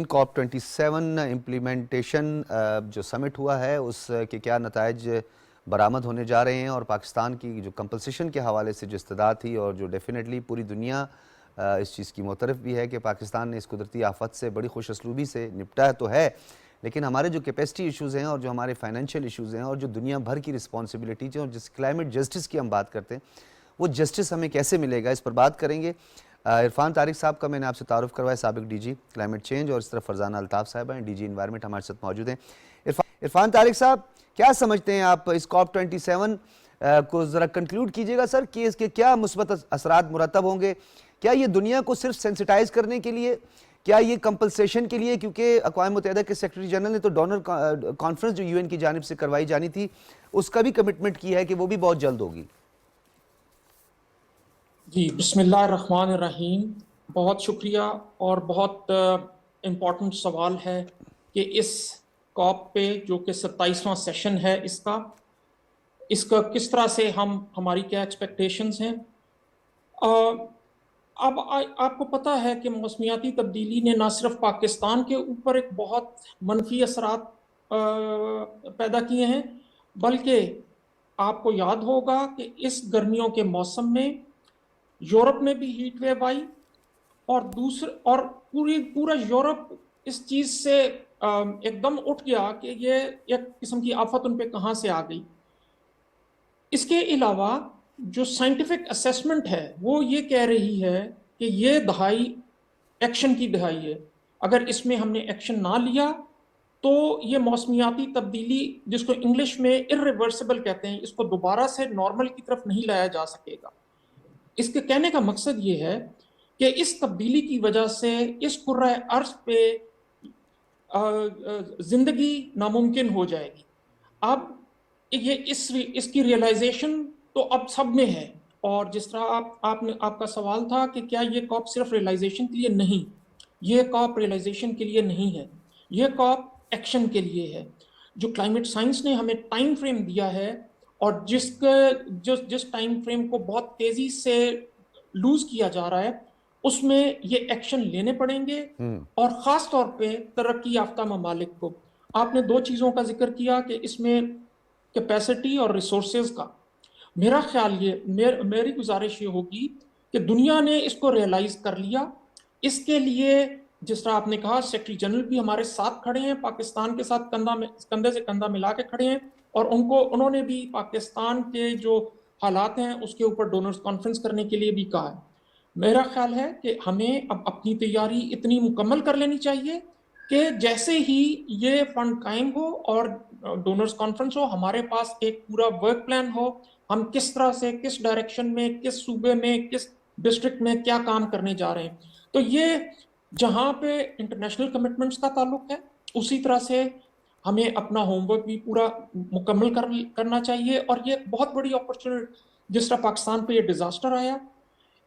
کاپ 27 implementation جو سمٹ ہوا ہے اس کے کیا نتائج برآمد ہونے جا رہے ہیں، اور پاکستان کی جو کمپنسیشن کے حوالے سے جو استدعا تھی اور جو ڈیفینیٹلی پوری دنیا اس چیز کی معترف بھی ہے کہ پاکستان نے اس قدرتی آفت سے بڑی خوش اسلوبی سے نپٹا تو ہے، لیکن ہمارے جو کیپیسٹی ایشوز ہیں اور جو ہمارے فائنینشیل ایشوز ہیں اور جو دنیا بھر کی رسپانسبلٹیز ہیں اور جس کلائمیٹ جسٹس کی ہم بات کرتے ہیں وہ جسٹس ہمیں کیسے ملے گا، اس پر بات کریں گے۔ عرفان طارق صاحب کا میں نے آپ سے تعارف کروایا، سابق ڈی جی کلائمیٹ چینج، اور اس طرف فرزانہ الطاف صاحب ہیں ڈی جی انوائرمنٹ، ہمارے ساتھ موجود ہیں۔ عرفان طارق صاحب، کیا سمجھتے ہیں آپ اس کاپ 27 کو ذرا کنکلوڈ کیجئے گا سر، کہ اس کے کیا مثبت اثرات مرتب ہوں گے؟ کیا یہ دنیا کو صرف سینسٹائز کرنے کے لیے، کیا یہ کمپنسیشن کے لیے، کیونکہ اقوام متحدہ کے سیکرٹری جنرل نے تو ڈونر کانفرنس جو UN کی جانب سے کروائی جانی تھی اس کا بھی کمٹمنٹ کی ہے کہ وہ بھی بہت جلد ہوگی؟ جی، بسم اللہ الرحمن الرحیم۔ بہت شکریہ، اور بہت امپورٹنٹ سوال ہے کہ اس کاپ پہ جو کہ 27واں سیشن ہے اس کا کس طرح سے ہماری کیا ایکسپیکٹیشنز ہیں۔ اب آپ کو پتہ ہے کہ موسمیاتی تبدیلی نے نہ صرف پاکستان کے اوپر ایک بہت منفی اثرات پیدا کیے ہیں، بلکہ آپ کو یاد ہوگا کہ اس گرمیوں کے موسم میں یورپ میں بھی ہیٹ ویو آئی، اور پورا یورپ اس چیز سے ایک دم اٹھ گیا کہ یہ ایک قسم کی آفت ان پہ کہاں سے آ گئی۔ اس کے علاوہ جو سائنٹیفک اسیسمنٹ ہے وہ یہ کہہ رہی ہے کہ یہ دہائی ایکشن کی دہائی ہے۔ اگر اس میں ہم نے ایکشن نہ لیا تو یہ موسمیاتی تبدیلی، جس کو انگلش میں irreversible کہتے ہیں، اس کو دوبارہ سے نارمل کی طرف نہیں لایا جا سکے گا۔ اس کے کہنے کا مقصد یہ ہے کہ اس تبدیلی کی وجہ سے اس کرۂ ارض پہ زندگی ناممکن ہو جائے گی۔ اب یہ اس کی ریئلائزیشن تو اب سب میں ہے، اور جس طرح آپ کا سوال تھا کہ کیا یہ کاپ صرف ریئلائزیشن کے لیے، نہیں، یہ کاپ ریئلائزیشن کے لیے نہیں ہے، یہ کاپ ایکشن کے لیے ہے۔ جو کلائمیٹ سائنس نے ہمیں ٹائم فریم دیا ہے، اور جس ٹائم فریم کو بہت تیزی سے لوز کیا جا رہا ہے، اس میں یہ ایکشن لینے پڑیں گے، اور خاص طور پہ ترقی یافتہ ممالک کو۔ آپ نے دو چیزوں کا ذکر کیا کہ اس میں کیپیسٹی اور ریسورسز کا۔ میرا خیال میری گزارش یہ ہوگی کہ دنیا نے اس کو ریئلائز کر لیا۔ اس کے لیے جس طرح آپ نے کہا، سیکرٹری جنرل بھی ہمارے ساتھ کھڑے ہیں، پاکستان کے ساتھ کندھے سے کندھا ملا کے کھڑے ہیں، اور انہوں نے بھی پاکستان کے جو حالات ہیں اس کے اوپر ڈونرز کانفرنس کرنے کے لیے بھی کہا ہے۔ میرا خیال ہے کہ ہمیں اب اپنی تیاری اتنی مکمل کر لینی چاہیے کہ جیسے ہی یہ فنڈ قائم ہو اور ڈونرز کانفرنس ہو، ہمارے پاس ایک پورا ورک پلان ہو، ہم کس طرح سے، کس ڈائریکشن میں، کس صوبے میں، کس ڈسٹرکٹ میں کیا کام کرنے جا رہے ہیں۔ تو یہ جہاں پہ انٹرنیشنل کمٹمنٹس کا تعلق ہے، اسی طرح سے ہمیں اپنا ہوم ورک بھی پورا مکمل کرنا چاہیے۔ اور یہ بہت بڑی اپرچونٹی، جس طرح پاکستان پہ یہ ڈیزاسٹر آیا،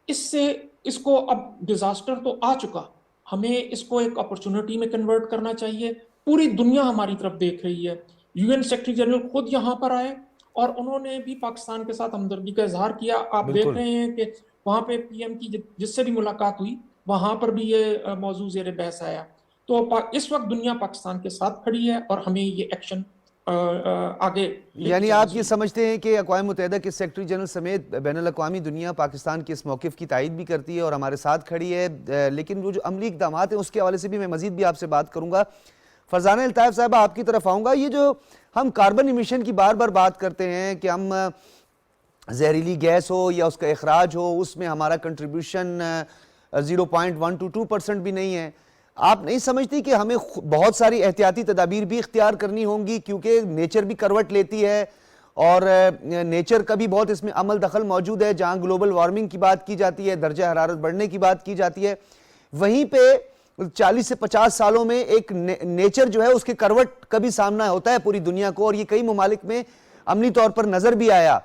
اس کو اب ڈیزاسٹر تو آ چکا، ہمیں اس کو ایک اپرچونٹی میں کنورٹ کرنا چاہیے۔ پوری دنیا ہماری طرف دیکھ رہی ہے، UN سیکرٹری جنرل خود یہاں پر آئے اور انہوں نے بھی پاکستان کے ساتھ ہمدردی کا اظہار کیا۔ آپ دیکھ رہے ہیں کہ وہاں پہ PM کی جس سے بھی ملاقات ہوئی، وہاں پر بھی یہ موضوع زیر بحث آیا۔ تو اس وقت دنیا پاکستان کے ساتھ کھڑی ہے، اور ہمیں یہ ایکشن آگے، یعنی آپ یہ سمجھتے ہیں کہ اقوام متحدہ کے سیکرٹری جنرل سمیت بین الاقوامی دنیا پاکستان کے اس موقف کی تائید بھی کرتی ہے اور ہمارے ساتھ کھڑی ہے، لیکن وہ جو عملی اقدامات ہیں اس کے حوالے سے بھی میں مزید بھی آپ سے بات کروں گا۔ فرزانہ الطاف صاحبہ، آپ کی طرف آؤں گا۔ یہ جو ہم کاربن ایمیشن کی بار بار بات کرتے ہیں کہ ہم زہریلی گیس ہو یا اس کا اخراج ہو، اس میں ہمارا کنٹریبیوشن 0.122% بھی نہیں ہے، آپ نہیں سمجھتی کہ ہمیں بہت ساری احتیاطی تدابیر بھی اختیار کرنی ہوں گی، کیونکہ نیچر بھی کروٹ لیتی ہے اور نیچر کا بھی بہت اس میں عمل دخل موجود ہے۔ جہاں گلوبل وارمنگ کی بات کی جاتی ہے، درجہ حرارت بڑھنے کی بات کی جاتی ہے، وہیں پہ 40 سے 50 سالوں میں ایک نیچر جو ہے اس کے کروٹ کا بھی سامنا ہوتا ہے پوری دنیا کو، اور یہ کئی ممالک میں عملی طور پر نظر بھی آیا۔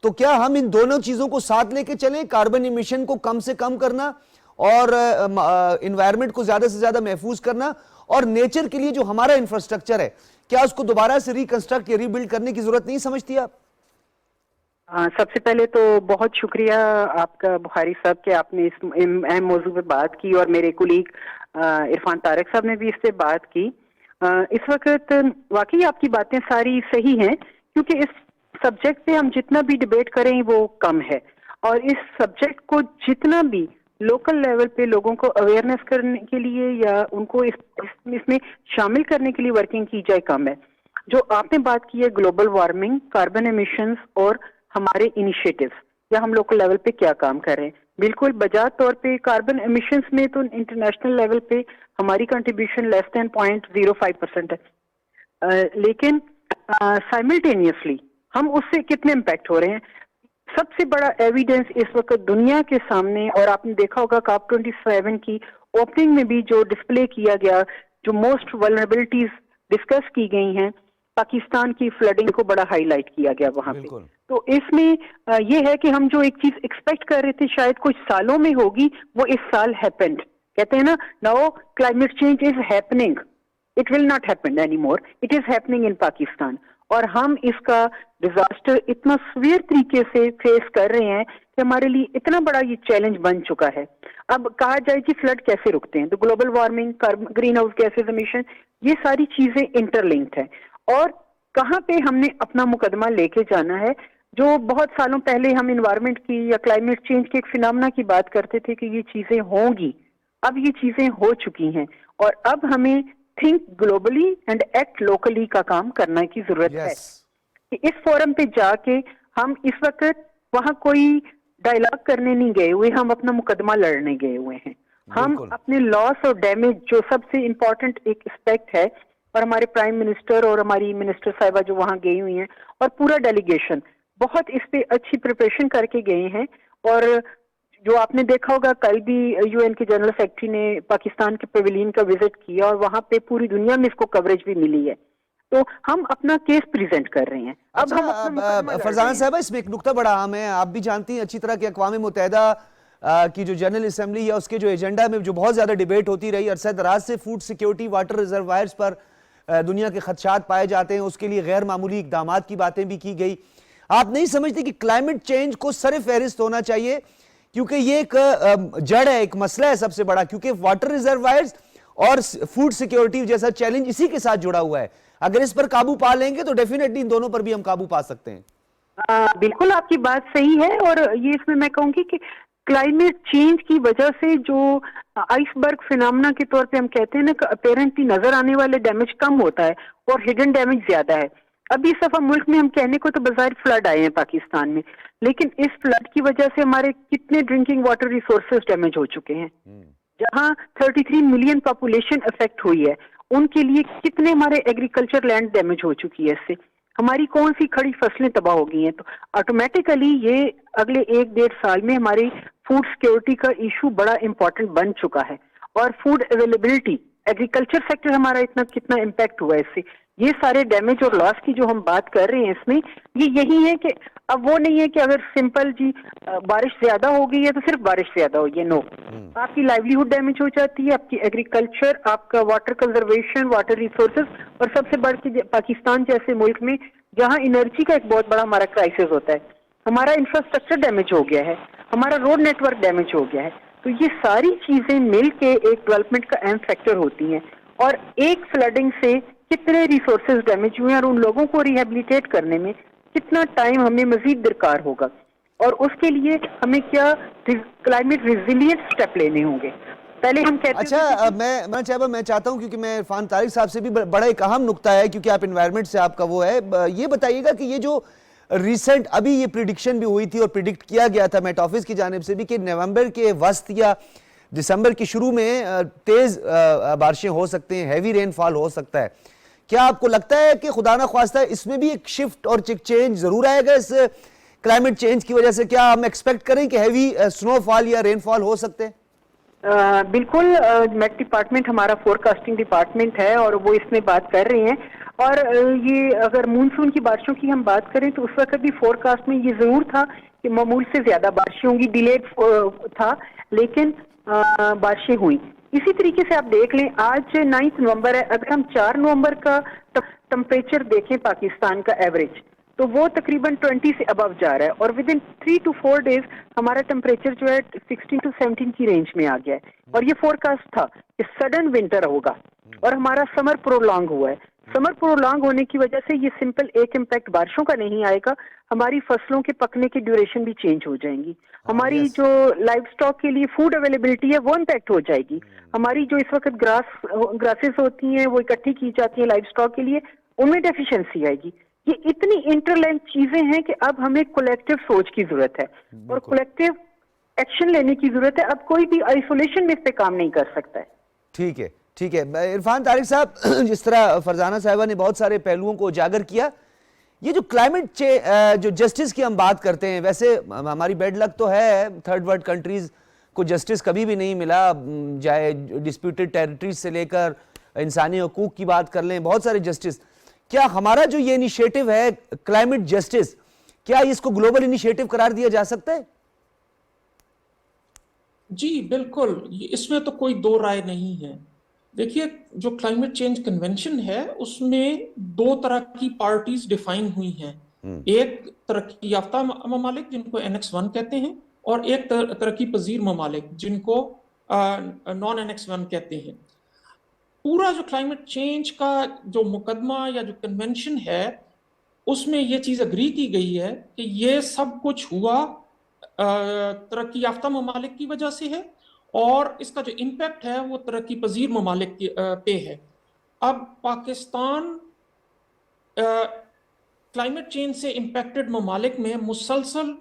تو کیا ہم ان دونوں چیزوں کو ساتھ لے کے چلیں، کاربن ایمیشن کو کم سے کم کرنا اور انوائرمنٹ کو زیادہ سے زیادہ محفوظ کرنا، اور نیچر کے لیے جو ہمارا انفراسٹرکچر ہے، کیا اس کو دوبارہ سے ریکنسٹرکٹ یا ری بلڈ کرنے کی ضرورت نہیں سمجھتی آپ؟ سب سے پہلے تو بہت شکریہ آپ کا بخاری صاحب کہ آپ نے اس اہم موضوع پہ بات کی، اور میرے کولیگ عرفان طارق صاحب نے بھی اس پہ بات کی. اس وقت واقعی آپ کی باتیں ساری صحیح ہیں، کیونکہ اس سبجیکٹ پہ ہم جتنا بھی ڈیبیٹ کریں وہ کم ہے، اور اس سبجیکٹ کو جتنا بھی لوکل لیول پہ لوگوں کو اویئرنیس کرنے کے لیے یا ان کو اس میں شامل کرنے کے لیے ورکنگ کی جائے کم ہے. جو آپ نے بات کی ہے گلوبل وارمنگ، کاربن ایمیشنز اور ہمارے انیشیٹوز یا ہم لوکل لیول پہ کیا کام کر رہے ہیں، بالکل بجا طور پہ کاربن ایمیشنز میں تو انٹرنیشنل لیول پہ ہماری کنٹریبیوشن لیس دین 0.05% ہے، لیکن سائملٹینیسلی ہم اس سے کتنے امپیکٹ ہو رہے ہیں. سب سے بڑا ایویڈنس اس وقت دنیا کے سامنے، اور آپ نے دیکھا ہوگا COP 27 کی اوپننگ میں بھی جو ڈسپلے کیا گیا، جو موسٹ ولنریبلٹیز ڈسکس کی گئی ہیں، پاکستان کی فلڈنگ کو بڑا ہائی لائٹ کیا گیا وہاں پہ. تو اس میں یہ ہے کہ ہم جو ایک چیز ایکسپیکٹ کر رہے تھے شاید کچھ سالوں میں ہوگی، وہ اس سال ہیپنڈ. کہتے ہیں نا، now climate change is happening, it will not happen any more, it is happening in Pakistan. اور ہم اس کا ڈیزاسٹر اتنا سویر طریقے سے فیس کر رہے ہیں کہ ہمارے لیے اتنا بڑا یہ چیلنج بن چکا ہے. اب کہا جائے کہ فلڈ کیسے رکتے ہیں، تو global warming, green house gases emission, یہ ساری چیزیں انٹر لنکڈ ہیں. اور کہاں پہ ہم نے اپنا مقدمہ لے کے جانا ہے، جو بہت سالوں پہلے ہم انوائرمنٹ کی یا کلائمیٹ چینج کے ایک فینامنا کی بات کرتے تھے کہ یہ چیزیں ہوں گی، اب یہ چیزیں ہو چکی ہیں، اور اب ہمیں think globally and act locally کا کام کرنے کی ضرورت ہے. کہ اس فورم پہ جا کے ہم اس وقت وہاں کوئی ڈائلاگ کرنے نہیں گئے ہوئے، ہم اپنا مقدمہ لڑنے گئے ہوئے ہیں. ہم اپنے لاس اور ڈیمیج، جو سب سے امپورٹنٹ ایک اسپیکٹ ہے، اور ہمارے پرائم منسٹر اور ہماری منسٹر صاحبہ جو وہاں گئی ہوئی ہیں اور پورا ڈیلیگیشن بہت اس پہ اچھی پریپریشن کر کے گئے ہیں. اور جو آپ نے دیکھا ہوگا کل بھی UN کے جنرل سیکرٹری نے پاکستان کے پیویلین کا وزٹ کیا، اور وہاں پہ پوری دنیا میں اس کو کوریج بھی ملی ہے. تو ہم اپنا کیس پریزنٹ کر رہے ہیں. اب ہم فرزانہ صاحبہ، اس میں ایک نقطہ بڑا اہم ہے، آپ بھی جانتی ہیں اچھی طرح کہ اقوام متحدہ کی جو جنرل اسمبلی یا اس کے جو ایجنڈا میں جو بہت زیادہ ڈیبیٹ ہوتی رہی عرصہ دراز سے، فوڈ سیکیورٹی، واٹر ریزروائرز پر دنیا کے خدشات پائے جاتے ہیں، اس کے لیے غیر معمولی اقدامات کی باتیں بھی کی گئی. آپ نہیں سمجھتے کہ کلائمیٹ چینج کو سر فہرست ہونا چاہیے، کیونکہ یہ ایک جڑ ہے، ایک مسئلہ ہے سب سے بڑا، کیونکہ واٹر ریزروائرز اور فوڈ سیکیورٹی جیسا چیلنج اسی کے ساتھ جڑا ہوا ہے. اگر اس پر قابو پا لیں گے تو ڈیفینیٹلی ان دونوں پر بھی ہم قابو پا سکتے ہیں. بالکل آپ کی بات صحیح ہے، اور یہ اس میں کہوں گی کہ کلائمیٹ چینج کی وجہ سے جو آئس برگ فینامنا کے طور پہ ہم کہتے ہیں نا کہ اپیرنٹلی نظر آنے والے ڈیمیج کم ہوتا ہے اور ہڈن ڈیمیج زیادہ ہے. ابھی اس دفعہ ملک میں ہم کہنے کو تو بظاہر فلڈ آئے ہیں پاکستان میں، لیکن اس فلڈ کی وجہ سے ہمارے کتنے ڈرنکنگ واٹر ریسورسز ڈیمیج ہو چکے ہیں. جہاں 33 ملین پاپولیشن افیکٹ ہوئی ہے، ان کے لیے کتنے ہمارے ایگریکلچر لینڈ ڈیمیج ہو چکی ہے. اس سے ہماری کون سی کھڑی فصلیں تباہ ہو گئی ہیں. تو آٹومیٹیکلی یہ اگلے 1-1.5 سال میں ہماری فوڈ سیکیورٹی کا ایشو بڑا امپورٹنٹ بن چکا ہے. اور فوڈ اویلیبلٹی، ایگریکلچر سیکٹر ہمارا کتنا امپیکٹ ہوا ہے اس سے. یہ سارے ڈیمیج اور لاس کی جو ہم بات کر رہے ہیں اس میں یہ یہی ہے کہ اب وہ نہیں ہے کہ اگر سمپل بارش زیادہ ہو گئی ہے تو صرف بارش زیادہ ہوئی ہے. نو، آپ کی لائیولی ہوڈ ڈیمیج ہو جاتی ہے، آپ کی ایگریکلچر، آپ کا واٹر کنزرویشن، واٹر ریسورسز، اور سب سے بڑھ کے پاکستان جیسے ملک میں جہاں انرجی کا ایک بہت بڑا ہمارا کرائسس ہوتا ہے، ہمارا انفراسٹرکچر ڈیمیج ہو گیا ہے، ہمارا روڈ نیٹ ورک ڈیمیج ہو گیا ہے. تو یہ ساری چیزیں مل کے ایک ڈیولپمنٹ کا اہم فیکٹر ہوتی ہیں. اور ایک فلڈنگ سے کتنے ریسورسز ڈیمیج ہوئے ہیں، اور ان لوگوں کو ریہیبلیٹیٹ کرنے میں کتنا ٹائم ہمیں مزید درکار ہوگا، اور اس کے لیے ہمیں کیا کلائمیٹ ریزیلینٹ سٹیپ لینے ہوں گے. پہلے ہم کہتے ہیں اچھا میں چاہتا ہوں، کیونکہ میں عرفان طارق صاحب سے بھی بڑا ایک اہم نقطہ ہے، کیونکہ آپ انوائرمنٹ سے آپ کا وہ ہے، یہ بتائیے گا کہ یہ جو ریسنٹ ابھی یہ پریڈکشن بھی ہوئی تھی اور پریڈکٹ کیا گیا تھا میٹ آفس کی جانب سے بھی کہ نومبر کے وسط یا دسمبر کی شروع میں تیز بارشیں ہو سکتے ہیں، ہیوی رین فال ہو سکتا ہے، کیا آپ کو لگتا ہے کہ خدا نہ خواستہ اس میں بھی ایک شفٹ اور چینج ضرور آئے گا اس کلائمیٹ چینج کی وجہ سے؟ کیا ہم ایکسپیکٹ کریں کہ ہیوی سنو فال یا رین فال ہو سکتے ہیں؟ بالکل، میٹ ڈپارٹمنٹ ہمارا فورکاسٹنگ ڈپارٹمنٹ ہے اور وہ اس میں بات کر رہے ہیں. اور یہ اگر مونسون کی بارشوں کی ہم بات کریں تو اس وقت بھی فورکاسٹ میں یہ ضرور تھا کہ معمول سے زیادہ بارشیں ہوں گی، ڈیلیڈ تھا لیکن بارشیں ہوئیں. اسی طریقے سے آپ دیکھ لیں آج 9 نومبر ہے، اگر ہم 4 نومبر کا ٹمپریچر دیکھیں پاکستان کا ایوریج تو وہ تقریباً 20 سے ابو جا رہا ہے، اور ود ان 3 to 4 days ہمارا ٹمپریچر جو ہے 16 to 17 کی رینج میں آ گیا ہے. اور یہ فورکاسٹ تھا کہ سڈن ونٹر ہوگا، اور ہمارا سمر پرولونگ ہوا ہے. سمر پرولونگ ہونے کی وجہ سے یہ سمپل ایک امپیکٹ بارشوں کا نہیں آئے گا، ہماری فصلوں کے پکنے کی ڈیوریشن بھی چینج ہو جائیں گی. ہماری جو لائف سٹاک کے لیے فوڈ اویلیبلٹی ہے وہ امپیکٹ ہو جائے گی. ہماری جو اس وقت گراسز ہوتی ہیں وہ اکٹھی کی جاتی ہیں لائف سٹاک کے لیے، ان میں ڈیفیشنسی آئے گی. یہ اتنی انٹرلنک چیزیں ہیں کہ اب ہمیں کولیکٹیو سوچ کی ضرورت ہے اور کولیکٹیو ایکشن لینے کی ضرورت ہے. اب کوئی بھی آئسولیشن میں اس پہ کام نہیں کر سکتا ہے. ٹھیک ہے، ٹھیک ہے. عرفان طارق صاحب، جس طرح فرزانہ صاحبہ نے بہت سارے پہلوؤں کو اجاگر کیا، یہ جو کلائمیٹ جو جسٹس کی ہم بات کرتے ہیں، ویسے ہماری بیڈ لک تو ہے، تھرڈ ورلڈ کنٹریز کو جسٹس کبھی بھی نہیں ملا، چاہے ڈسپیوٹڈ ٹیریٹریز سے لے کر انسانی حقوق کی بات کر لیں، بہت سارے جسٹس. کیا ہمارا جو یہ انیشیٹو ہے کلائمیٹ جسٹس، کیا اس کو گلوبل انیشیٹو قرار دیا جا سکتا ہے؟ جی بالکل، اس میں تو کوئی دو رائے نہیں ہے. دیکھیے، جو کلائمیٹ چینج کنونشن ہے اس میں دو طرح کی پارٹیز ڈیفائن ہوئی ہیں. ایک ترقی یافتہ ممالک جن کو Annex 1 کہتے ہیں، اور ایک ترقی پذیر ممالک جن کو نان Annex 1 کہتے ہیں. پورا جو کلائمیٹ چینج کا جو مقدمہ یا جو کنونشن ہے اس میں یہ چیز اگری کی گئی ہے کہ یہ سب کچھ ہوا ترقی یافتہ ممالک کی وجہ سے ہے، اور اس کا جو امپیکٹ ہے وہ ترقی پذیر ممالک پہ ہے. اب پاکستان کلائمیٹ چینج سے امپیکٹڈ ممالک میں مسلسل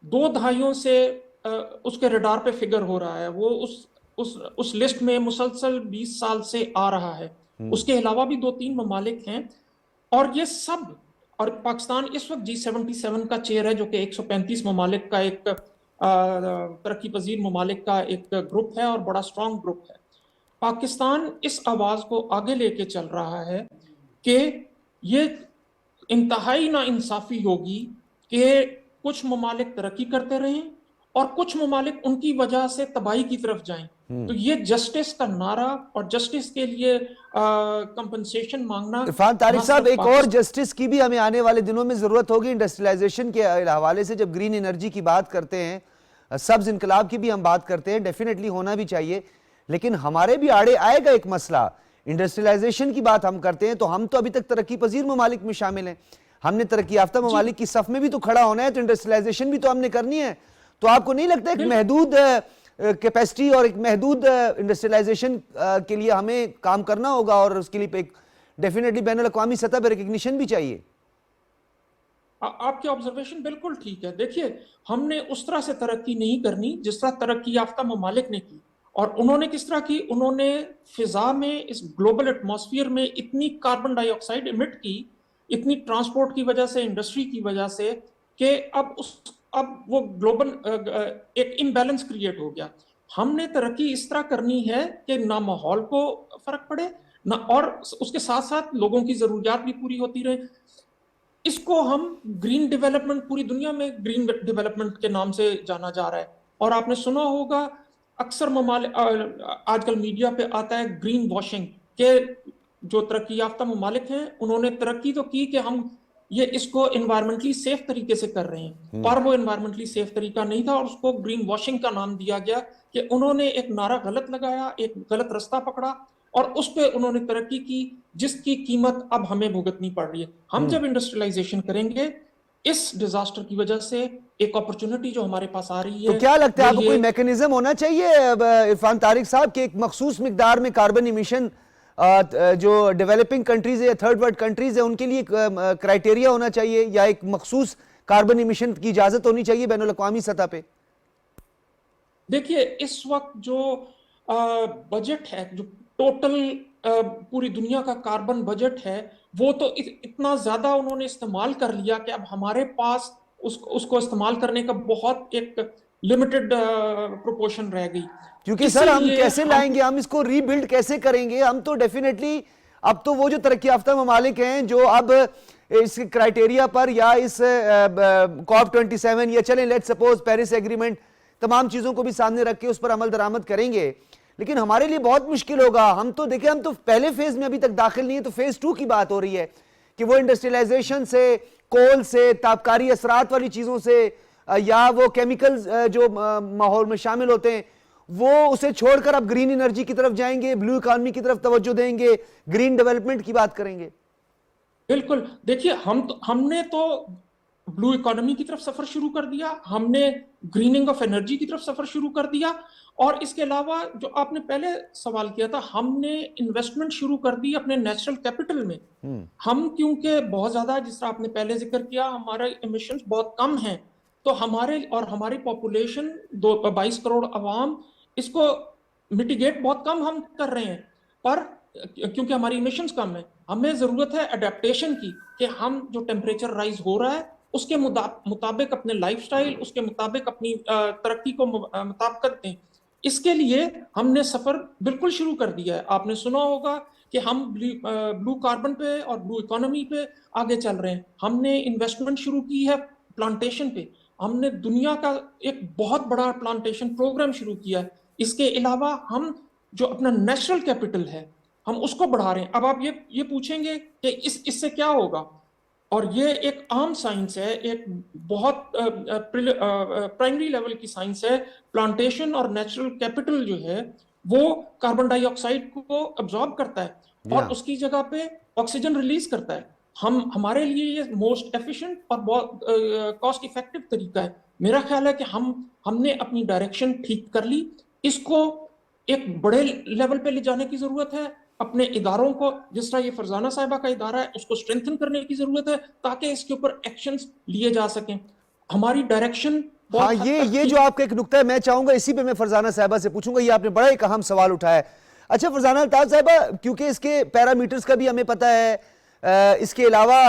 2 دہائیوں سے اس کے ریڈار پہ فگر ہو رہا ہے. وہ اس لسٹ میں مسلسل 20 سال سے آ رہا ہے. اس کے علاوہ بھی 2-3 ممالک ہیں، اور یہ سب، اور پاکستان اس وقت G77 کا چیئر ہے، جو کہ 135 ممالک کا ایک ترقی پذیر ممالک کا ایک گروپ ہے اور بڑا سٹرونگ گروپ ہے. پاکستان اس آواز کو آگے لے کے چل رہا ہے کہ یہ انتہائی ناانصافی ہوگی کہ کچھ ممالک ترقی کرتے رہیں اور کچھ ممالک ان کی وجہ سے تباہی کی طرف جائیں. تو یہ جسٹس کا نعرہ اور جسٹس کے لیے کمپنسیشن مانگنا. عرفان طارق صاحب، ایک اور جسٹس کی بھی ہمیں آنے والے دنوں میں ضرورت ہوگی. انڈسٹریلائزیشن کے حوالے سے جب گرین انرجی کی بات کرتے ہیں، سبز انقلاب کی بھی ہم بات کرتے ہیں، ڈیفینیٹلی ہونا بھی چاہیے. لیکن ہمارے بھی آڑے آئے گا ایک مسئلہ. انڈسٹریلائزیشن کی بات ہم کرتے ہیں تو ہم تو ابھی تک ترقی پذیر ممالک میں شامل ہیں. ہم نے ترقی یافتہ ممالک کی صف میں بھی تو کھڑا ہونا ہے، تو انڈسٹریلائزیشن بھی تو ہم نے کرنی ہے. تو آپ کو نہیں لگتا ایک محدود کیپیسٹی اور ایک محدود انڈسٹریلائزیشن کے لیے ہمیں کام کرنا ہوگا، اور اس کے لیے ڈیفینیٹلی بین الاقوامی سطح پہ ریکگنیشن بھی چاہیے؟ آپ کی آبزرویشن بالکل ٹھیک ہے. دیکھیے، ہم نے اس طرح سے ترقی نہیں کرنی جس طرح ترقی یافتہ ممالک نے کی. اور انہوں نے کس طرح کی؟ انہوں نے فضا میں، اس گلوبل ایٹماسفیئر میں اتنی کاربن ڈائی آکسائڈ ایمٹ کی، اتنی ٹرانسپورٹ کی وجہ سے، انڈسٹری کی وجہ سے، کہ اب وہ گلوبل ایک امبیلنس کریٹ ہو گیا. ہم نے ترقی اس طرح کرنی ہے کہ نہ ماحول کو فرق پڑے، نہ اور اس کے ساتھ ساتھ لوگوں کی ضروریات بھی پوری ہوتی رہے. اس کو ہم گرین ڈیولپمنٹ، پوری دنیا میں گرین ڈیولپمنٹ کے نام سے جانا جا رہا ہے. اور آپ نے سنا ہوگا اکثر ممالک آج کل میڈیا پہ آتا ہے گرین واشنگ، کہ جو ترقی یافتہ ممالک ہیں انہوں نے ترقی تو کی کہ ہم اس کو انوائرمنٹلی سیف طریقے سے کر رہے ہیں، اور وہ انوائرمنٹلی سیف طریقہ نہیں تھا، اور اس کو گرین واشنگ کا نام دیا گیا کہ انہوں نے ایک نعرہ غلط لگایا، ایک غلط رستہ پکڑا، اور اس پہ انہوں نے ترقی کی جس کی قیمت اب ہمیں بھگتنی پڑ رہی ہے. ہم جب انڈسٹریلائزیشن کریں گے، اس ڈیزاسٹر کی وجہ سے ایک اپرچونٹی جو ہمارے پاس آ رہی ہے، تو کیا لگتا ہے آپ کو کوئی میکنزم ہونا چاہیے عرفان طارق صاحب کہ ایک مخصوص مقدار میں کاربن ایمیشن جو ڈیولپنگ کنٹریز ہے، تھرڈ ورلڈ کنٹریز ہے، ان کے لیے کرائیٹیریا ہونا چاہیے، یا ایک مخصوص کاربن ایمیشن کی اجازت ہونی چاہیے بین الاقوامی سطح پہ؟ دیکھیے، اس وقت جو بجٹ ہے، جو ٹوٹل پوری دنیا کا کاربن بجٹ ہے، وہ تو اتنا زیادہ انہوں نے استعمال کر لیا کہ اب ہمارے پاس اس کو استعمال کرنے کا بہت ایک لمیٹڈ پروپورشن رہ گئی. کیونکہ سر ہم کیسے لائیں گے، ہم اس کو ری بلڈ کیسے کریں گے؟ ہم تو ڈیفینیٹلی اب تو وہ جو ترقی یافتہ ممالک ہیں جو اب اس کرائیٹیریا پر یا اس COP27 یا چلیں لیٹ سپوز پیرس ایگریمنٹ، تمام چیزوں کو بھی سامنے رکھ کے اس پر عمل درآمد کریں گے، لیکن ہمارے لیے بہت مشکل ہوگا. ہم تو دیکھیں، ہم تو پہلے فیز میں ابھی تک داخل نہیں ہیں، تو فیز 2 کی بات ہو رہی ہے کہ وہ انڈسٹریلائزیشن سے، کول سے، تابکاری اثرات والی چیزوں سے یا وہ کیمیکلز جو ماحول میں شامل ہوتے ہیں وہ اسے چھوڑ کر اب گرین انرجی کی طرف جائیں گے، بلو اکانومی کی طرف توجہ دیں گے، گرین ڈیولپمنٹ کی بات کریں گے؟ بالکل، دیکھیے ہم نے تو بلو اکانومی کی طرف سفر شروع کر دیا، ہم نے گریننگ آف انرجی کی طرف سفر شروع کر دیا، اور اس کے علاوہ جو آپ نے پہلے سوال کیا تھا، ہم نے انویسٹمنٹ شروع کر دی اپنے نیچرل کیپٹل میں. ہم کیونکہ بہت زیادہ، جس طرح آپ نے پہلے ذکر کیا، ہمارے ایمیشنز بہت کم ہیں، تو ہماری پاپولیشن 22 کروڑ عوام، اس کو میٹیگیٹ بہت کم ہم کر رہے ہیں، پر کیونکہ ہماری ایمیشنز کم ہیں، ہمیں ضرورت ہے اڈیپٹیشن کی، کہ ہم جو ٹیمپریچر رائز ہو رہا ہے اس کے مطابق اپنے لائف سٹائل، اس کے مطابق اپنی ترقی کو مطابقت دیں. اس کے لیے ہم نے سفر بالکل شروع کر دیا ہے. آپ نے سنا ہوگا کہ ہم بلو کاربن پہ اور بلو اکانومی پہ آگے چل رہے ہیں. ہم نے انویسٹمنٹ شروع کی ہے پلانٹیشن پہ، ہم نے دنیا کا ایک بہت بڑا پلانٹیشن پروگرام شروع کیا ہے. اس کے علاوہ ہم جو اپنا نیچرل کیپٹل ہے ہم اس کو بڑھا رہے ہیں. اب آپ یہ پوچھیں گے کہ اس سے کیا ہوگا، اور یہ ایک عام سائنس ہے، ایک بہت پرائمری لیول کی سائنس ہے. پلانٹیشن اور نیچرل کیپٹل جو ہے وہ کاربن ڈائی آکسائڈ کو ابزارب کرتا ہے اور اس کی جگہ پہ آکسیجن ریلیز کرتا ہے. ہمارے لیے یہ موسٹ ایفیشنٹ اور بہت کاسٹ افیکٹو طریقہ ہے. میرا خیال ہے کہ ہم نے اپنی ڈائریکشن ٹھیک کر لی. اس کو ایک بڑے لیول پہ لے جانے کی ضرورت ہے. اپنے اداروں کو، جس طرح یہ فرزانہ صاحبہ کا ادارہ ہے، اس کو اسٹرینتھن کرنے کی ضرورت ہے تاکہ اس کے اوپر ایکشنز لیے جا سکیں. ہماری ڈائریکشن ہاں، یہ جو آپ کا ایک نقطہ ہے، میں چاہوں گا اسی پہ میں فرزانہ صاحبہ سے پوچھوں گا. یہ آپ نے بڑا ایک اہم سوال اٹھایا ہے. اچھا فرزانہ الطاف صاحبہ، کیونکہ اس کے پیرامیٹرز کا بھی ہمیں پتہ ہے، اس کے علاوہ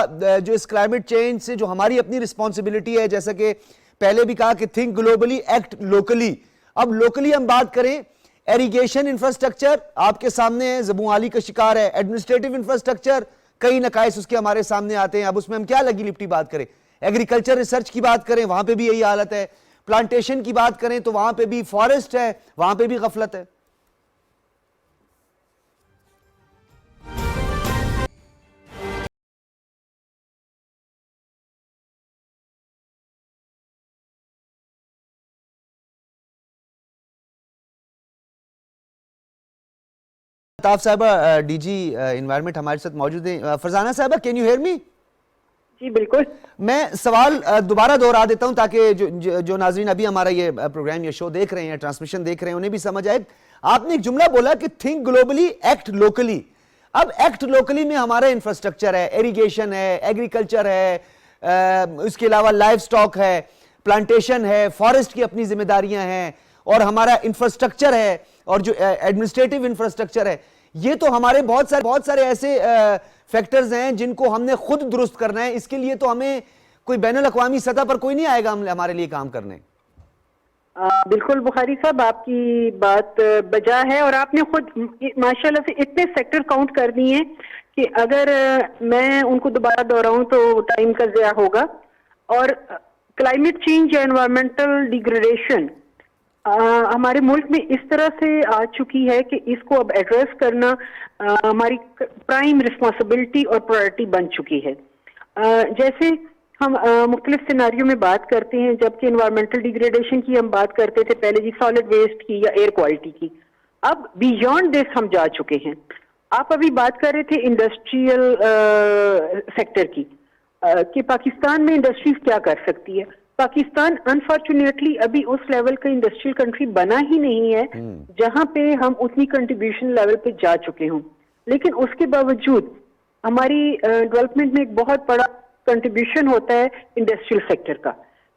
جو اس کلائمیٹ چینج سے جو ہماری اپنی رسپانسبلٹی ہے، جیسا کہ پہلے بھی کہا کہ تھنک گلوبلی ایکٹ لوکلی. اب لوکلی ہم بات کریں، ایریگیشن انفراسٹرکچر آپ کے سامنے ہے، زبوں عالی کا شکار ہے. ایڈمنسٹریٹو انفراسٹرکچر، کئی نقائص اس کے ہمارے سامنے آتے ہیں. اب اس میں ہم کیا لگی لپٹی بات کریں؟ ایگریکلچر ریسرچ کی بات کریں، وہاں پہ بھی یہی حالت ہے. پلانٹیشن کی بات کریں تو وہاں پہ بھی فارسٹ ہے، وہاں پہ بھی غفلت ہے. الطاف صاحبہ ڈی جی انوائرمنٹ ہمارے ساتھ موجود ہیں. فرزانہ صاحبہ، کین یو ہیئر می؟ جی بالکل. میں سوال دوبارہ دہرا دیتا ہوں تاکہ جو ناظرین ابھی ہمارا یہ پروگرام یا شو دیکھ رہے ہیں، ٹرانسمیشن دیکھ رہے ہیں، انہیں بھی سمجھ آئے. آپ نے ایک جملہ بولا کہ تھنک گلوبلی ایکٹ لوکلی. اب ایکٹ لوکلی میں ہمارا انفراسٹرکچر ہے، ایریگیشن ہے، ایگریکلچر ہے، اس کے علاوہ لائف سٹاک ہے، پلانٹیشن ہے، فارسٹ کی اپنی ذمہ داریاں ہیں، اور ہمارا انفراسٹرکچر ہے، اور جو ایڈمنسٹریٹو انفراسٹرکچر ہے. یہ تو ہمارے بہت سارے ایسے فیکٹرز ہیں جن کو ہم نے خود درست کرنا ہے. اس کے لیے تو ہمیں کوئی بین الاقوامی سطح پر کوئی نہیں آئے گا ہمارے لیے کام کرنے. بالکل بخاری صاحب، آپ کی بات بجا ہے، اور آپ نے خود ماشاءاللہ سے اتنے سیکٹر کاؤنٹ کر دیے ہیں کہ اگر میں ان کو دوبارہ دہراؤں تو ٹائم کا ضیاع ہوگا. اور کلائمیٹ چینج یا انوائرمنٹل ڈیگریڈیشن ہمارے ملک میں اس طرح سے آ چکی ہے کہ اس کو اب ایڈریس کرنا ہماری پرائم رسپانسبلٹی اور پرائرٹی بن چکی ہے. جیسے ہم مختلف سیناریوں میں بات کرتے ہیں، جبکہ انوائرمنٹل ڈیگریڈیشن کی ہم بات کرتے تھے پہلے جی سالڈ ویسٹ کی یا ایئر کوالٹی کی، اب بیونڈ دس ہم جا چکے ہیں. آپ ابھی بات کر رہے تھے انڈسٹریل سیکٹر کی، کہ پاکستان میں انڈسٹریز کیا کر سکتی ہے. پاکستان انفارچونیٹلی ابھی اس لیول کا انڈسٹریل کنٹری بنا ہی نہیں ہے جہاں پہ ہم اتنی کنٹریبیوشن لیول پہ جا چکے ہوں. لیکن اس کے باوجود ہماری ڈیولپمنٹ میں ایک بہت بڑا کنٹریبیوشن ہوتا ہے انڈسٹریل سیکٹر کا.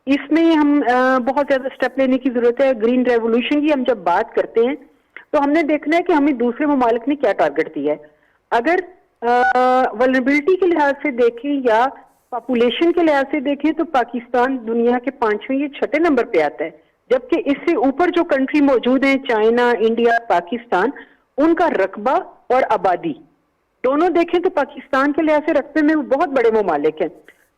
اس میں ہم بہت زیادہ سٹیپ لینے کی ضرورت ہے. گرین ریولوشن کی ہم جب بات کرتے ہیں تو ہم نے دیکھنا ہے کہ ہمیں دوسرے ممالک نے کیا ٹارگٹ دیا ہے. اگر ولنریبلٹی کے لحاظ سے دیکھیں یا پاپولیشن کے لحاظ سے دیکھیں تو پاکستان دنیا کے 5ویں یا 6 نمبر پہ آتا ہے، جبکہ اس سے اوپر جو کنٹری موجود ہیں، چائنا، انڈیا، پاکستان، ان کا رقبہ اور آبادی دونوں دیکھیں تو پاکستان کے لحاظ سے رقبے میں وہ بہت بڑے ممالک ہیں.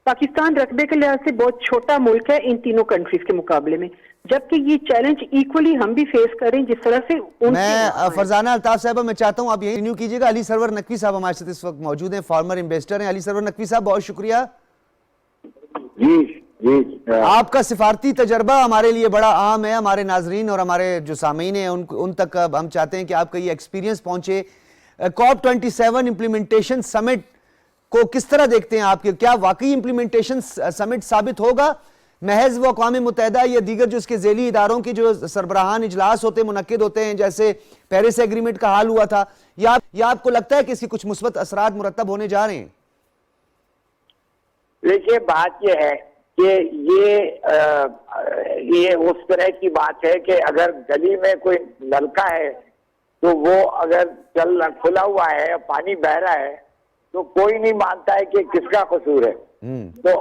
پاکستان رقبے کے لحاظ سے بہت چھوٹا ملک ہے ان تینوں کنٹریز کے مقابلے میں. جبکہ یہ چیلنج ایکولی ہم بھی فیس کریں جس طرح سے ان میں فرزانہ الطاف صاحبہ میں چاہتا ہوں آپ یہی ریونیو کیجئے گا. علی سرور نقوی صاحب ہمارے ساتھ اس وقت موجود ہیں, فارمر انویسٹر ہیں. علی سرور نقوی صاحب بہت شکریہ. جی آپ کا سفارتی تجربہ ہمارے لیے بڑا عام ہے, ہمارے ناظرین اور ہمارے جو سامعین ہیں ان تک ہم چاہتے ہیں کہ آپ کا یہ ایکسپیرینس پہنچے. کاپ 27 امپلیمنٹیشن سمٹ کو کس طرح دیکھتے ہیں آپ کے؟ کیا واقعی امپلیمنٹیشن سمٹ ثابت ہوگا محض وہ اقوام متحدہ یا دیگر جو اس کے ذیلی اداروں کے جو سربراہان اجلاس ہوتے منعقد ہوتے ہیں جیسے پیرس ایگریمنٹ کا حال ہوا تھا, یا آپ کو لگتا ہے کہ اس کی کچھ مثبت اثرات مرتب ہونے جا رہے ہیں؟ دیکھیے بات یہ ہے کہ یہ اس طرح کی بات ہے کہ اگر گلی میں کوئی نلکا ہے تو وہ اگر کھلا ہوا ہے پانی بہ رہا ہے تو کوئی نہیں مانتا ہے کہ کس کا قصور ہے. تو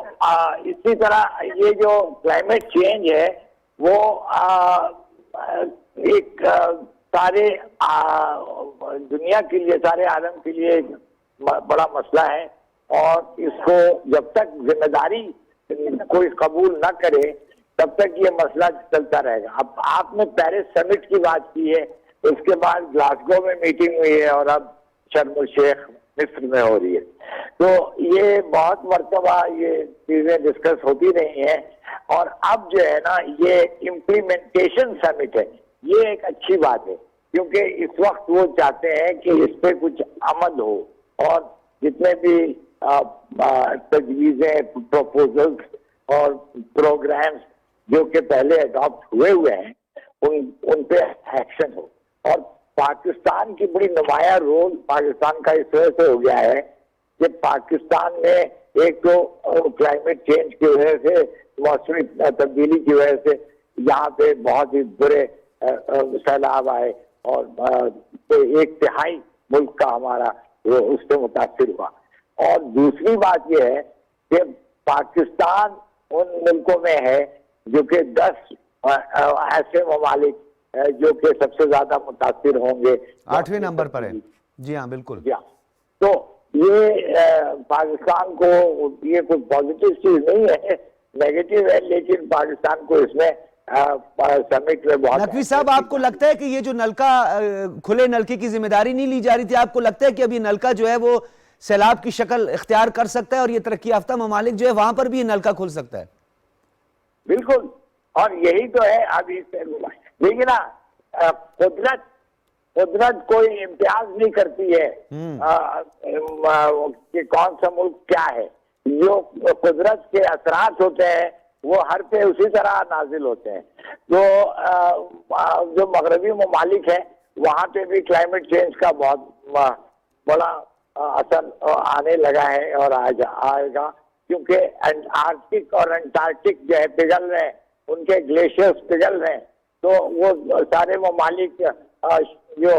اسی طرح یہ جو کلائمیٹ چینج ہے وہ ایک سارے دنیا کے لیے, سارے عالم کے لیے بڑا مسئلہ ہے, اور اس کو جب تک ذمہ داری کوئی قبول نہ کرے تب تک یہ مسئلہ چلتا رہے گا. اب آپ نے پیرس سمٹ کی بات کی ہے, اس کے بعد گلاسگو میں میٹنگ ہوئی ہے, اور اب شرم الشیخ مصر میں ہو رہی ہے. تو یہ بہت مرتبہ یہ چیزیں ڈسکس ہوتی رہی ہیں, اور اب جو ہے نا یہ امپلیمنٹیشن سمٹ ہے, یہ ایک اچھی بات ہے, کیونکہ اس وقت وہ چاہتے ہیں کہ اس پہ کچھ عمل ہو, اور جتنے بھی تجویزیں, پروپوزلز اور پروگرامز جو کہ پہلے اڈاپٹ ہوئے ہیں ان پہ ایکشن ہو. اور پاکستان کی بڑی نمایاں رول پاکستان کا اس وجہ سے ہو گیا ہے کہ پاکستان میں ایک تو کلائمیٹ چینج کی وجہ سے, موسمی تبدیلی کی وجہ سے یہاں پہ بہت ہی برے سیلاب آئے, اور 1/3 ملک کا ہمارا اس سے متاثر ہوا. اور دوسری بات یہ ہے کہ پاکستان ان ملکوں میں ہے جو کہ 10 ایسے ممالک جو کہ سب سے زیادہ متاثر ہوں گے 8ویں نمبر پر ہے. جی ہاں بالکل. تو یہ پاکستان کو یہ کوئی پازیٹیو چیز نہیں ہے, نیگیٹو ہے, لیکن پاکستان کو اس میں سمٹ میں بہت. نقوی صاحب آپ کو لگتا ہے کہ یہ جو نلکا کھلے نلکے کی ذمہ داری نہیں لی جا رہی تھی, آپ کو لگتا ہے کہ اب یہ نلکا جو ہے وہ سیلاب کی شکل اختیار کر سکتا ہے, اور یہ ترقی یافتہ ممالک جو ہے وہاں پر بھی یہ نلکا کھل سکتا ہے؟ بالکل, اور یہی تو ہے ابھی دیکھیے نا, قدرت کوئی امتیاز نہیں کرتی ہے کہ کون سا ملک کیا ہے. جو قدرت کے اثرات ہوتے ہیں وہ ہر پہ اسی طرح نازل ہوتے ہیں. تو جو مغربی ممالک ہیں وہاں پہ بھی کلائمیٹ چینج کا بہت بڑا اثر آنے لگا ہے اور آئے گا, کیونکہ آرکٹک اور انٹارکٹک جو ہے پگھل رہے ہیں, ان کے گلیشیئرز پگھل رہے ہیں. تو وہ سارے ممالک جو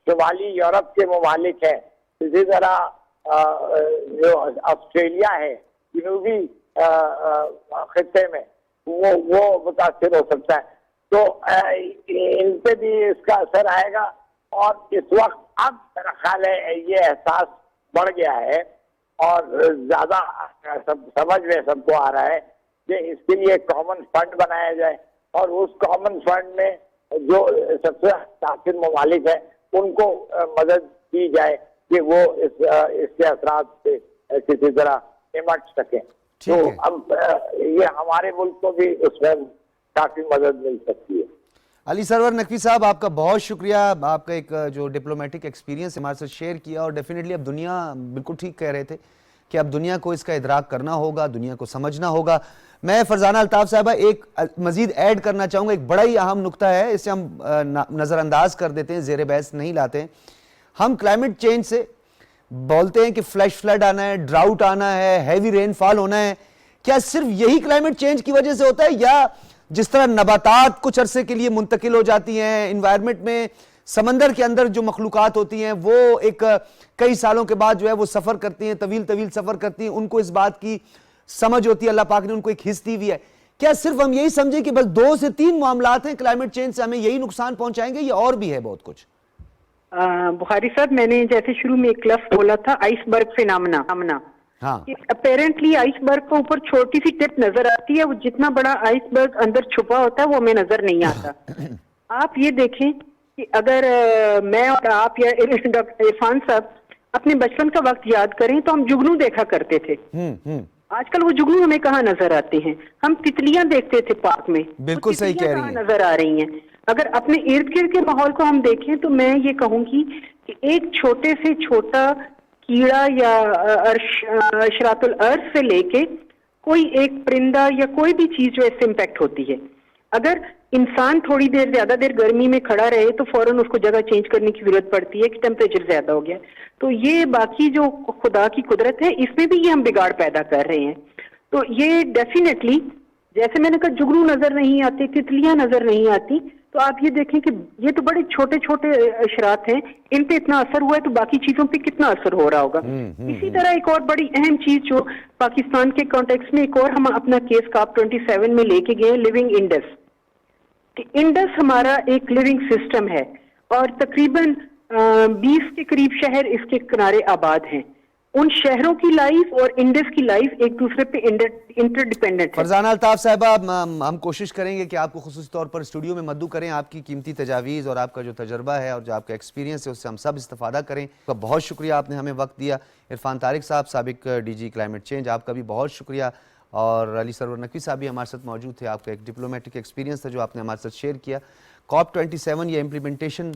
شمالی یورپ کے ممالک ہیں, اسی طرح جو آسٹریلیا ہے جنوبی خطے میں, وہ متاثر ہو سکتا ہے. تو ان پہ بھی اس کا اثر آئے گا. اور اس وقت اب میرا خیال ہے یہ احساس بڑھ گیا ہے اور زیادہ سمجھ میں سب کو آ رہا ہے کہ اس کے لیے کامن فنڈ بنایا جائے, اور اس کامن فنڈ میں جو سب سے متاثر ممالک ہیں ان کو مدد دی جائے کہ وہ اس کے اثرات سے کسی طرح نمٹ سکیں. تو اب یہ ہمارے ملک کو بھی اس میں کافی مدد مل سکتی ہے. علی سرور نقوی صاحب آپ کا بہت شکریہ, آپ کا ایک جو ڈپلومیٹک ایکسپیرینس ہمارے ساتھ شیئر کیا, اور ڈیفینیٹلی اب دنیا بالکل ٹھیک کہہ رہے تھے کہ اب دنیا کو اس کا ادراک کرنا ہوگا, دنیا کو سمجھنا ہوگا. میں فرزانہ الطاف صاحبہ ایک مزید ایڈ کرنا چاہوں گا, ایک بڑا ہی اہم نقطہ ہے, اسے ہم نظر انداز کر دیتے ہیں, زیر بحث نہیں لاتے ہیں. ہم کلائمیٹ چینج سے بولتے ہیں کہ فلیش فلڈ آنا ہے, ڈراؤٹ آنا ہے, ہیوی رین فال ہونا ہے. کیا صرف یہی کلائمیٹ چینج کی وجہ سے ہوتا ہے, یا جس طرح نباتات کچھ عرصے کے لیے منتقل ہو جاتی ہیں انوائرمنٹ میں, سمندر کے اندر جو مخلوقات ہوتی ہیں وہ ایک کئی سالوں کے بعد جو ہے وہ سفر کرتی ہیں, طویل سفر کرتی ہیں, ان کو اس بات کی سمجھ ہوتی ہے, اللہ پاک نے ان کو ایک حص دی ہوئی ہے. کیا صرف ہم یہی سمجھیں کہ بس 2 سے 3 معاملات ہیں کلائمیٹ چینج سے ہمیں یہی نقصان پہنچائیں گے, یا اور بھی ہے بہت کچھ؟ بخاری صاحب, میں نے جیسے شروع میں ایک لفظ بولا تھا آئس برگ فینامنا, ہاں کہ اپیرنٹلی آئس برگ کے اوپر چھوٹی سی ٹپ نظر آتی ہے, وہ جتنا بڑا آئس برگ اندر چھپا ہوتا ہے وہ ہمیں نظر نہیں آتا. آپ یہ دیکھیں کہ اگر میں اور آپ یا ڈاکٹر عرفان صاحب اپنے بچپن کا وقت یاد کریں تو ہم جگنو دیکھا کرتے تھے. آج کل وہ جگنو ہمیں کہاں نظر آتے ہیں؟ ہم تتلیاں دیکھتے تھے پارک میں, بالکل صحیح کہہ رہی کہاں ہیں. نظر آ رہی ہیں؟ اگر اپنے ارد گرد کے ماحول کو ہم دیکھیں تو میں یہ کہوں گی کہ ایک چھوٹے سے چھوٹا کیڑا یا اشرات الارض سے لے کے کوئی ایک پرندہ یا کوئی بھی چیز جو اس سے امپیکٹ ہوتی ہے. اگر انسان تھوڑی دیر زیادہ دیر گرمی میں کھڑا رہے تو فوراً اس کو جگہ چینج کرنے کی ضرورت پڑتی ہے کہ ٹیمپریچر زیادہ ہو گیا. تو یہ باقی جو خدا کی قدرت ہے اس میں بھی یہ ہم بگاڑ پیدا کر رہے ہیں. تو یہ ڈیفینیٹلی, جیسے میں نے کہا جگنو نظر نہیں آتی, تتلیاں نظر نہیں آتی, تو آپ یہ دیکھیں کہ یہ تو بڑے چھوٹے چھوٹے اشرات ہیں, ان پہ اتنا اثر ہوا ہے تو باقی چیزوں پہ کتنا اثر ہو رہا ہوگا. اسی طرح ایک اور بڑی اہم چیز جو پاکستان کے کانٹیکس میں ایک اور ہم اپنا کیس کاپ 27 میں لے کے گئے, لیونگ انڈس. کہ انڈس ہمارا ایک لیونگ سسٹم ہے اور تقریباً 20 کے قریب شہر اس کے کنارے آباد ہیں. ان شہروں کی لائف اور انڈس کی لائف ایک دوسرے پہ انٹر ڈیپینڈنٹ ہے. فرزانہ الطاف صاحبہ, ہم کوشش کریں گے کہ آپ کو خصوصی طور پر اسٹوڈیو میں مدعو کریں, آپ کی قیمتی تجاویز اور آپ کا جو تجربہ ہے اور جو آپ کا ایکسپیرینس ہے اس سے ہم سب استفادہ کریں. بہت شکریہ, آپ نے ہمیں وقت دیا. عرفان طارق صاحب, سابق ڈی جی کلائمیٹ چینج, آپ کا بھی بہت شکریہ. اور علی سرور نقوی صاحب بھی ہمارے ساتھ موجود تھے, آپ کا ایک ڈپلومیٹک ایکسپیرینس تھا جو آپ نے ہمارے ساتھ شیئر کیا. کاپ 27 یا امپلیمنٹیشن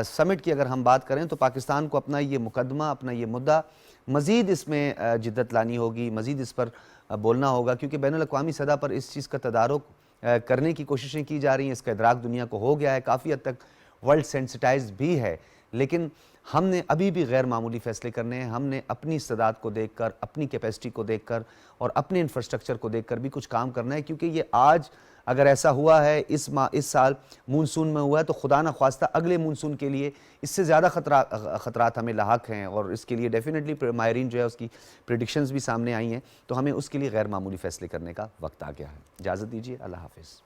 سمٹ کی اگر ہم بات کریں تو پاکستان کو اپنا یہ مقدمہ, اپنا یہ مدعا مزید اس میں جدت لانی ہوگی, مزید اس پر بولنا ہوگا, کیونکہ بین الاقوامی سطح پر اس چیز کا تدارک کرنے کی کوششیں کی جا رہی ہیں. اس کا ادراک دنیا کو ہو گیا ہے, کافی حد تک ورلڈ سینسٹائز بھی ہے, لیکن ہم نے ابھی بھی غیر معمولی فیصلے کرنے ہیں. ہم نے اپنی استعداد کو دیکھ کر, اپنی کیپیسٹی کو دیکھ کر اور اپنے انفراسٹرکچر کو دیکھ کر بھی کچھ کام کرنا ہے, کیونکہ یہ آج اگر ایسا ہوا ہے, اس سال مونسون میں ہوا ہے, تو خدا نخواستہ اگلے مونسون کے لیے اس سے زیادہ خطرات ہمیں لاحق ہیں, اور اس کے لیے ڈیفینیٹلی ماہرین جو ہے اس کی پریڈکشنز بھی سامنے آئی ہیں. تو ہمیں اس کے لیے غیر معمولی فیصلے کرنے کا وقت آ گیا ہے. اجازت دیجیے, اللہ حافظ.